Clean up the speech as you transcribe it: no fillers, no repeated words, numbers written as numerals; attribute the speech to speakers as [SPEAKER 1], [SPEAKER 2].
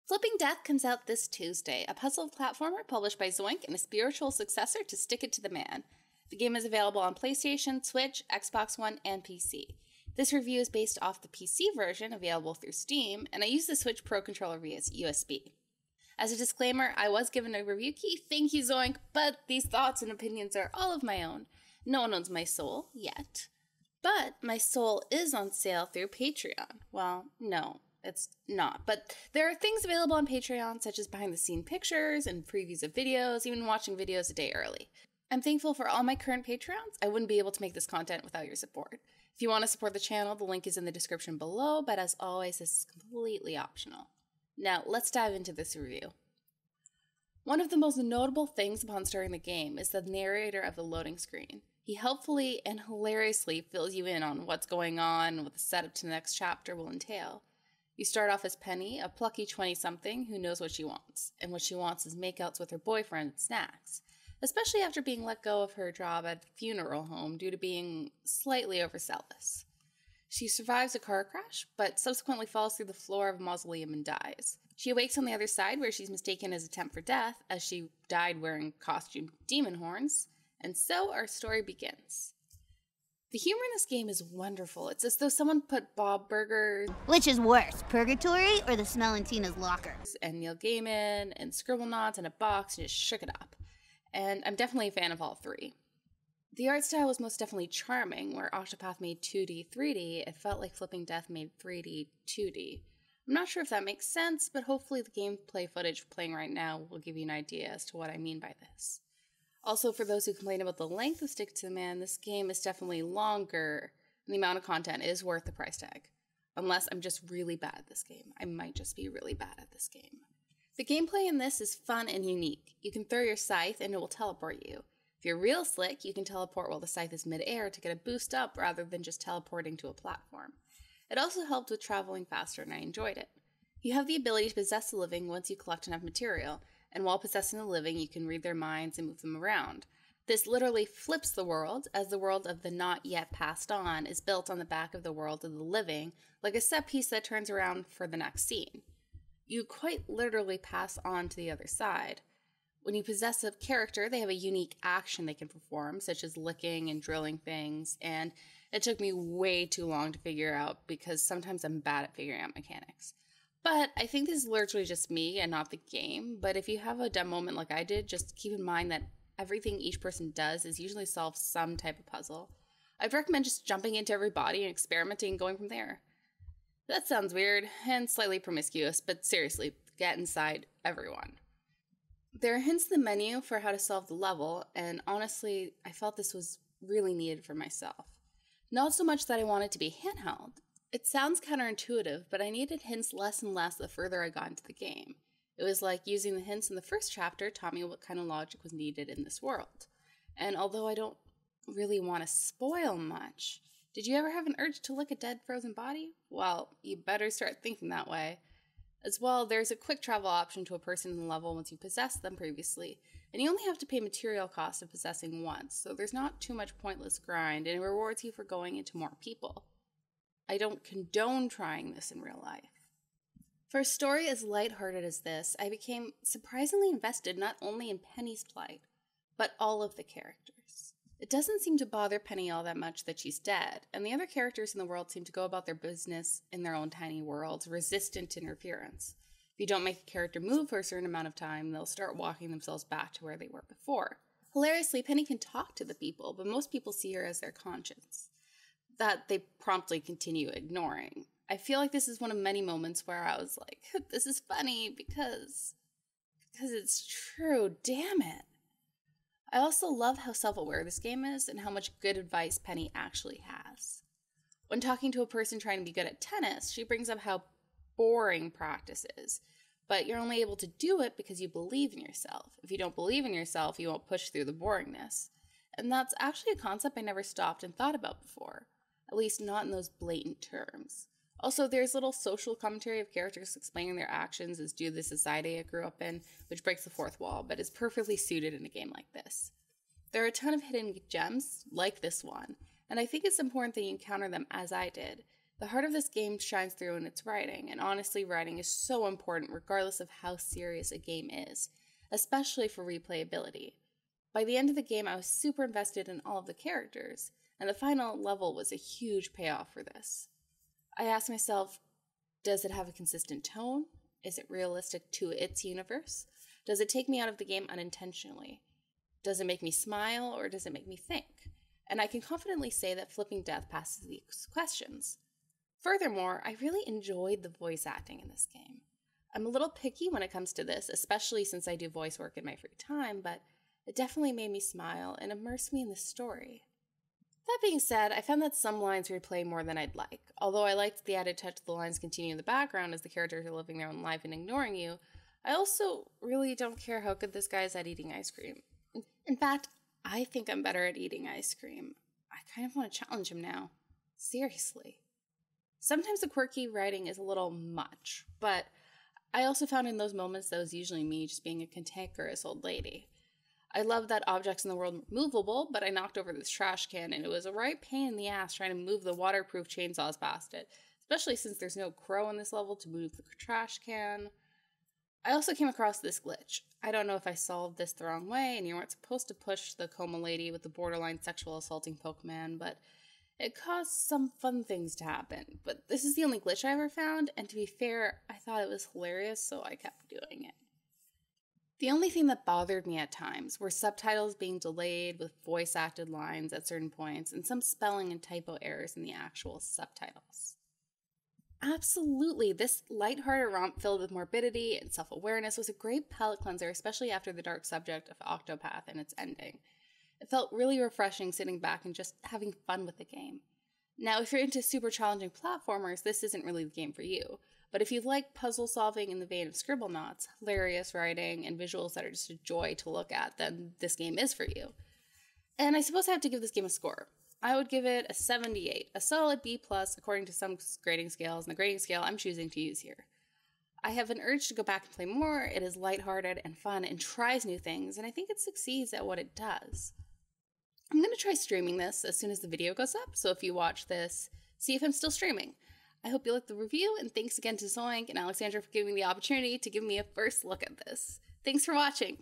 [SPEAKER 1] Flipping Death comes out this Tuesday, a puzzle platformer published by Zoink and a spiritual successor to Stick It to the Man. The game is available on PlayStation, Switch, Xbox One, and PC. This review is based off the PC version available through Steam, and I use the Switch Pro controller via USB. As a disclaimer, I was given a review key, thank you Zoink, but these thoughts and opinions are all of my own. No one owns my soul, yet. But my soul is on sale through Patreon. Well, no. It's not, but there are things available on Patreon such as behind the scene pictures and previews of videos, even watching videos a day early. I'm thankful for all my current Patreons. I wouldn't be able to make this content without your support. If you want to support the channel, the link is in the description below, but as always, this is completely optional. Now, let's dive into this review. One of the most notable things upon starting the game is the narrator of the loading screen. He helpfully and hilariously fills you in on what's going on and what the setup to the next chapter will entail. You start off as Penny, a plucky 20-something who knows what she wants, and what she wants is makeouts with her boyfriend and snacks, especially after being let go of her job at a funeral home due to being slightly overzealous. She survives a car crash, but subsequently falls through the floor of a mausoleum and dies. She awakes on the other side where she's mistaken as attempt for death, as she died wearing costume demon horns, and so our story begins. The humor in this game is wonderful. It's as though someone put Bob Burger...
[SPEAKER 2] Which is worse, Purgatory or the smell in Tina's locker?
[SPEAKER 1] ...and Neil Gaiman and Scribblenauts in a box and just shook it up. And I'm definitely a fan of all three. The art style was most definitely charming. Where Octopath made 2D, 3D, it felt like Flipping Death made 3D, 2D. I'm not sure if that makes sense, but hopefully the gameplay footage playing right now will give you an idea as to what I mean by this. Also, for those who complain about the length of Stick to the Man, this game is definitely longer, and the amount of content is worth the price tag. Unless I'm just really bad at this game. I might just be really bad at this game. The gameplay in this is fun and unique. You can throw your scythe and it will teleport you. If you're real slick, you can teleport while the scythe is mid-air to get a boost up rather than just teleporting to a platform. It also helped with traveling faster and I enjoyed it. You have the ability to possess the living once you collect enough material, and while possessing the living, you can read their minds and move them around. This literally flips the world, as the world of the not yet passed on is built on the back of the world of the living, like a set piece that turns around for the next scene. You quite literally pass on to the other side. When you possess a character, they have a unique action they can perform, such as licking and drilling things, and it took me way too long to figure out because sometimes I'm bad at figuring out mechanics. But I think this is literally just me and not the game, but if you have a dumb moment like I did, just keep in mind that everything each person does is usually solve some type of puzzle. I'd recommend just jumping into every body and experimenting and going from there. That sounds weird and slightly promiscuous, but seriously, get inside everyone. There are hints in the menu for how to solve the level, and honestly, I felt this was really needed for myself. Not so much that I wanted to be handheld. It sounds counterintuitive, but I needed hints less and less the further I got into the game. It was like using the hints in the first chapter taught me what kind of logic was needed in this world. And although I don't really want to spoil much, did you ever have an urge to lick a dead frozen body? Well, you better start thinking that way. As well, there's a quick travel option to a person in the level once you possess them previously, and you only have to pay material cost of possessing once, so there's not too much pointless grind, and it rewards you for going into more people. I don't condone trying this in real life. For a story as lighthearted as this, I became surprisingly invested not only in Penny's plight, but all of the characters. It doesn't seem to bother Penny all that much that she's dead, and the other characters in the world seem to go about their business in their own tiny worlds, resistant to interference. If you don't make a character move for a certain amount of time, they'll start walking themselves back to where they were before. Hilariously, Penny can talk to the people, but most people see her as their conscience that they promptly continue ignoring. I feel like this is one of many moments where I was like, this is funny because it's true, damn it. I also love how self-aware this game is and how much good advice Penny actually has. When talking to a person trying to be good at tennis, she brings up how boring practice is, but you're only able to do it because you believe in yourself. If you don't believe in yourself, you won't push through the boringness. And that's actually a concept I never stopped and thought about before. At least not in those blatant terms. Also, there's little social commentary of characters explaining their actions as due to the society I grew up in, which breaks the fourth wall, but is perfectly suited in a game like this. There are a ton of hidden gems, like this one, and I think it's important that you encounter them as I did. The heart of this game shines through in its writing, and honestly, writing is so important regardless of how serious a game is, especially for replayability. By the end of the game, I was super invested in all of the characters, and the final level was a huge payoff for this. I asked myself, does it have a consistent tone? Is it realistic to its universe? Does it take me out of the game unintentionally? Does it make me smile, or does it make me think? And I can confidently say that Flipping Death passes these questions. Furthermore, I really enjoyed the voice acting in this game. I'm a little picky when it comes to this, especially since I do voice work in my free time, but it definitely made me smile and immersed me in the story. That being said, I found that some lines replay more than I'd like. Although I liked the added touch of the lines continuing in the background as the characters are living their own life and ignoring you, I also really don't care how good this guy is at eating ice cream. In fact, I think I'm better at eating ice cream. I kind of want to challenge him now. Seriously. Sometimes the quirky writing is a little much, but I also found in those moments that was usually me just being a cantankerous old lady. I love that objects in the world are movable, but I knocked over this trash can and it was a right pain in the ass trying to move the waterproof chainsaws past it, especially since there's no crow in this level to move the trash can. I also came across this glitch. I don't know if I solved this the wrong way and you weren't supposed to push the coma lady with the borderline sexual assaulting Pokemon, but it caused some fun things to happen. But this is the only glitch I ever found, and to be fair, I thought it was hilarious, so I kept doing it. The only thing that bothered me at times were subtitles being delayed with voice-acted lines at certain points and some spelling and typo errors in the actual subtitles. Absolutely, this lighthearted romp filled with morbidity and self-awareness was a great palate cleanser, especially after the dark subject of Octopath and its ending. It felt really refreshing sitting back and just having fun with the game. Now, if you're into super challenging platformers, this isn't really the game for you. But if you like puzzle solving in the vein of Scribblenauts, hilarious writing, and visuals that are just a joy to look at, then this game is for you. And I suppose I have to give this game a score. I would give it a 78, a solid B+ according to some grading scales, and the grading scale I'm choosing to use here. I have an urge to go back and play more. It is lighthearted and fun and tries new things, and I think it succeeds at what it does. I'm going to try streaming this as soon as the video goes up, so if you watch this, see if I'm still streaming. I hope you liked the review, and thanks again to Zoink and Alexandra for giving me the opportunity to give me a first look at this. Thanks for watching!